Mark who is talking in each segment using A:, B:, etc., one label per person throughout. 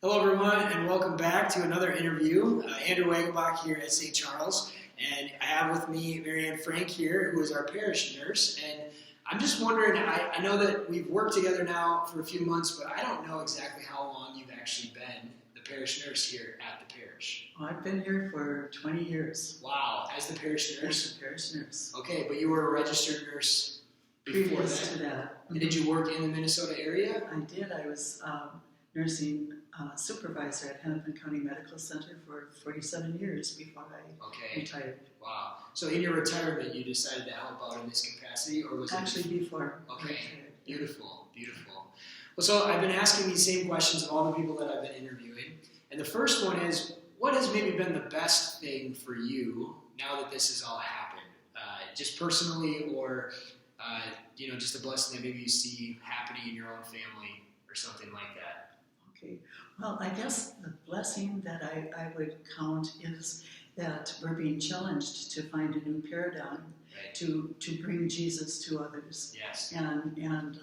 A: Hello, everyone, and welcome back to another interview. Andrew Wagenbach here at St. Charles, and I have with me MaryAnne Frank here, who is our parish nurse. And I'm just wondering, I know that we've worked together now for a few months, but I don't know exactly how long you've actually been the parish nurse here at the parish.
B: Oh, I've been here for 20 years.
A: Wow, as the parish nurse?
B: As the parish nurse.
A: Okay, but you were a registered nurse before
B: Previous
A: that?
B: to that.
A: And did you work in the Minnesota area?
B: I did. I was nursing supervisor at Hennepin County Medical Center for 47 years before I retired.
A: Wow. So in your retirement, you decided to help out in this capacity, or was
B: Actually,
A: it
B: before I
A: Okay,
B: retired.
A: beautiful. Well, so I've been asking these same questions of all the people that I've been interviewing, and the first one is, what has maybe been the best thing for you now that this has all happened, just personally, or just a blessing that maybe you see happening in your own family or something like that?
B: Okay. Well, I guess the blessing that I would count is that we're being challenged to find a new paradigm,
A: Right.
B: to bring Jesus to others.
A: Yes.
B: And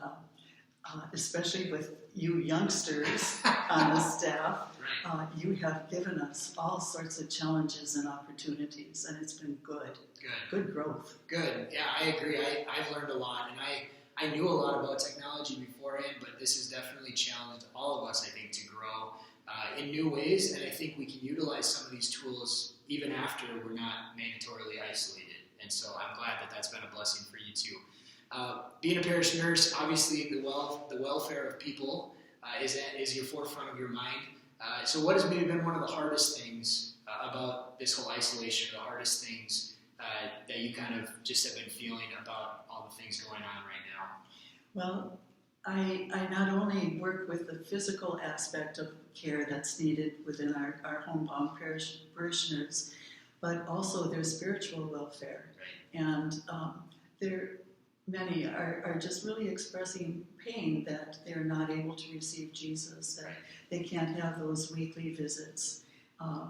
B: especially with you youngsters on the staff,
A: Right.
B: you have given us all sorts of challenges and opportunities, and it's been good. Good growth.
A: Good. Yeah, I agree. I've learned a lot, and I knew a lot about technology beforehand, but this has definitely challenged all of us, I think, to grow in new ways, and I think we can utilize some of these tools even after we're not mandatorily isolated, and so I'm glad that that's been a blessing for you too. Being a parish nurse, obviously the welfare of people is your forefront of your mind. So what has maybe been one of the hardest things about this whole isolation, the hardest things that you kind of just have been feeling about all the things going on right now?
B: Well, I not only work with the physical aspect of care that's needed within our homebound parishioners, but also their spiritual welfare.
A: Right.
B: And many are just really expressing pain that they're not able to receive Jesus, that they can't have those weekly visits.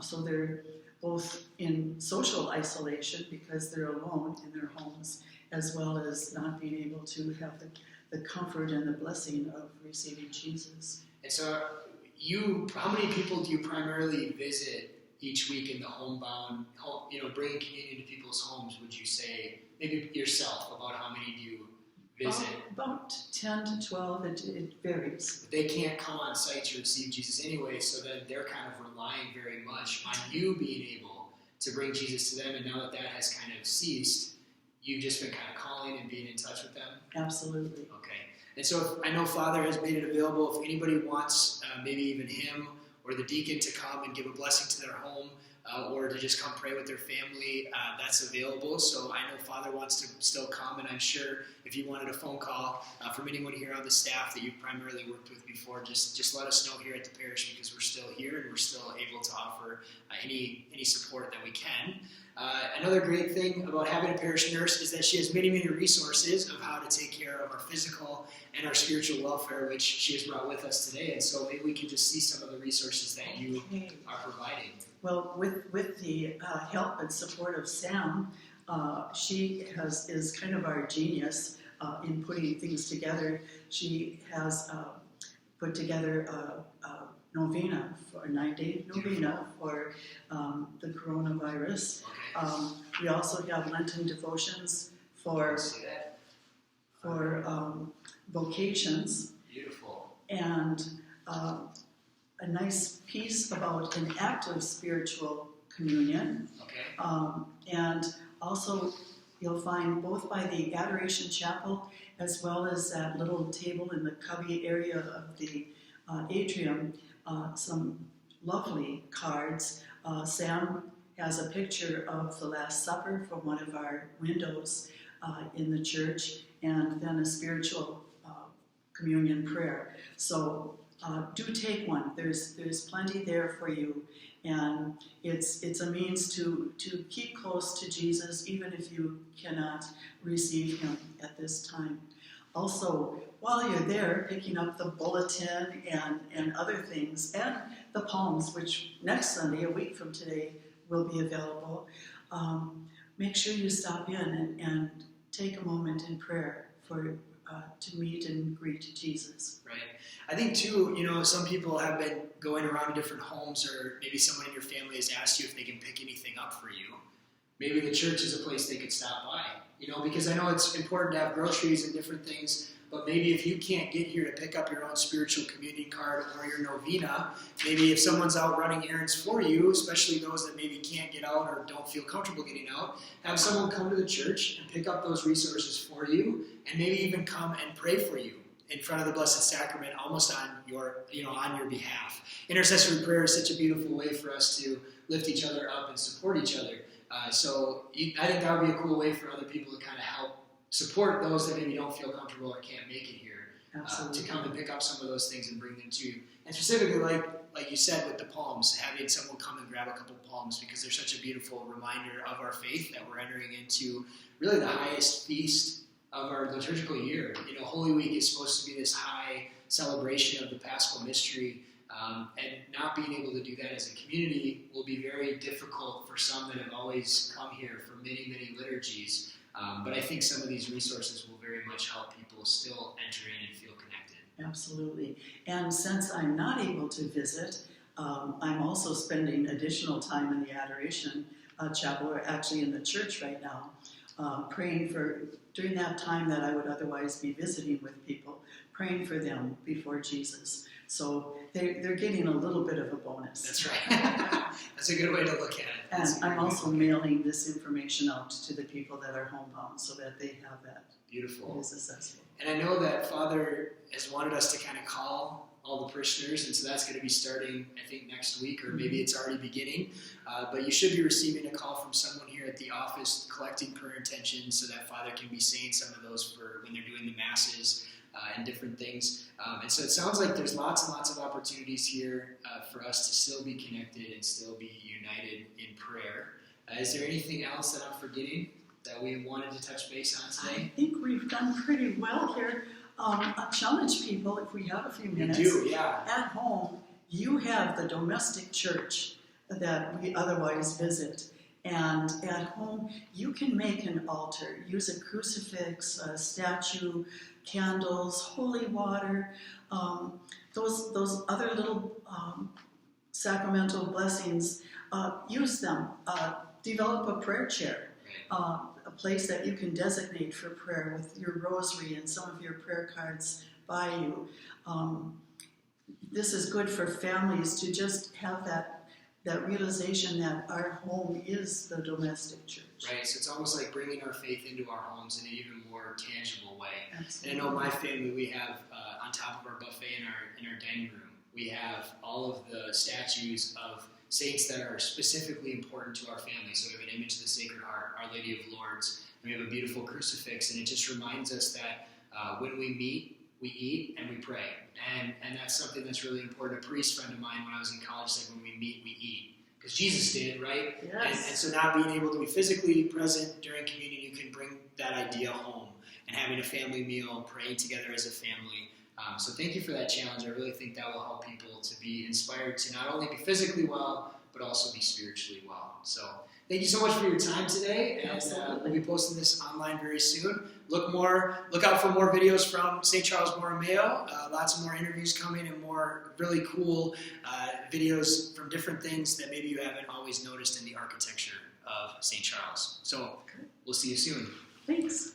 B: So they're both in social isolation because they're alone in their homes, as well as not being able to have the comfort and the blessing of receiving Jesus.
A: And so how many people do you primarily visit each week in the homebound, bringing communion to people's homes, would you say? Maybe yourself, about how many do you visit?
B: About 10 to 12, it varies.
A: But they can't come on site to receive Jesus anyway, so then they're kind of relying very much on you being able to bring Jesus to them, and now that has kind of ceased, you've just been kind of calling and being in touch with them?
B: Absolutely.
A: Okay. And so I know Father has made it available if anybody wants, maybe even him or the deacon to come and give a blessing to their home, or to just come pray with their family, that's available. So I know Father wants to still come, and I'm sure if you wanted a phone call from anyone here on the staff that you've primarily worked with before, just let us know here at the parish, because we're still here and we're still able to offer any support that we can. Another great thing about having a parish nurse is that she has many, many resources of how to take care of our physical and our spiritual welfare, which she has brought with us today. And so maybe we can just see some of the resources that you are providing.
B: Well, with the help and support of Sam, she is kind of our genius in putting things together. She has put together a novena, a 9-day novena for the coronavirus.
A: Okay.
B: We also have Lenten devotions for vocations.
A: Beautiful.
B: And a nice piece about an active spiritual communion.
A: Okay.
B: And also you'll find both by the Adoration Chapel as well as that little table in the cubby area of the atrium, some lovely cards. Sam has a picture of the Last Supper from one of our windows in the church, and then a spiritual communion prayer. So do take one. There's plenty there for you, and it's a means to keep close to Jesus, even if you cannot receive him at this time. Also, while you're there, picking up the bulletin and other things, and the palms, which next Sunday, a week from today, will be available. Make sure you stop in and take a moment in prayer for to meet and greet Jesus.
A: Right. I think too, some people have been going around to different homes, or maybe someone in your family has asked you if they can pick anything up for you. Maybe the church is a place they could stop by, because I know it's important to have groceries and different things, but maybe if you can't get here to pick up your own spiritual communion card or your novena, maybe if someone's out running errands for you, especially those that maybe can't get out or don't feel comfortable getting out, have someone come to the church and pick up those resources for you, and maybe even come and pray for you in front of the Blessed Sacrament, almost on your behalf. Intercessory prayer is such a beautiful way for us to lift each other up and support each other. So I think that would be a cool way for other people to kind of help support those that maybe don't feel comfortable or can't make it here, to come and pick up some of those things and bring them to you. And specifically, like you said with the palms, having someone come and grab a couple palms, because they're such a beautiful reminder of our faith that we're entering into really the highest feast of our liturgical year. Holy Week is supposed to be this high celebration of the Paschal mystery, and not being able to do that as a community will be very difficult for some that have always come here for many, many liturgies. But I think some of these resources will very much help people still enter in and feel connected.
B: Absolutely. And since I'm not able to visit, I'm also spending additional time in the Adoration Chapel, or actually in the church right now, praying for, during that time that I would otherwise be visiting with people, praying for them before Jesus. So they're getting a little bit of a bonus.
A: That's right. That's a good way to look at it.
B: And I'm also mailing this information out to the people that are homebound so that they have that.
A: Beautiful.
B: It is accessible.
A: And I know that Father has wanted us to kind of call all the parishioners, and so that's going to be starting, I think, next week, or maybe it's already beginning. But you should be receiving a call from someone here at the office collecting prayer intentions so that Father can be saying some of those for when they're doing the masses and different things. And so it sounds like there's lots and lots of opportunities here for us to still be connected and still be united in prayer. Is there anything else that I'm forgetting that we wanted to touch base on today?
B: I think we've done pretty well here. I challenge people, if we have a few minutes.
A: We do, yeah.
B: At home, you have the domestic church that we otherwise visit. And at home, you can make an altar. Use a crucifix, a statue, candles, holy water, those other little sacramental blessings. Use them. Develop a prayer chair, a place that you can designate for prayer with your rosary and some of your prayer cards by you. This is good for families to just have that realization that our home is the domestic church.
A: Right, so it's almost like bringing our faith into our homes in an even more tangible way.
B: Absolutely.
A: And I know my family, we have on top of our buffet in our dining room, we have all of the statues of saints that are specifically important to our family. So we have an image of the Sacred Heart, Our Lady of Lourdes, and we have a beautiful crucifix, and it just reminds us that when we meet, we eat and we pray. And that's something that's really important. A priest friend of mine when I was in college said, when we meet, we eat. Because Jesus did, right?
B: Yes.
A: And so not being able to be physically present during communion, you can bring that idea home. And having a family meal, praying together as a family. So thank you for that challenge. I really think that will help people to be inspired to not only be physically well, but also be spiritually well. So thank you so much for your time today. And we'll be posting this online very soon. Look out for more videos from St. Charles Borromeo. Lots of more interviews coming and more really cool videos from different things that maybe you haven't always noticed in the architecture of St. Charles. So we'll see you soon.
B: Thanks.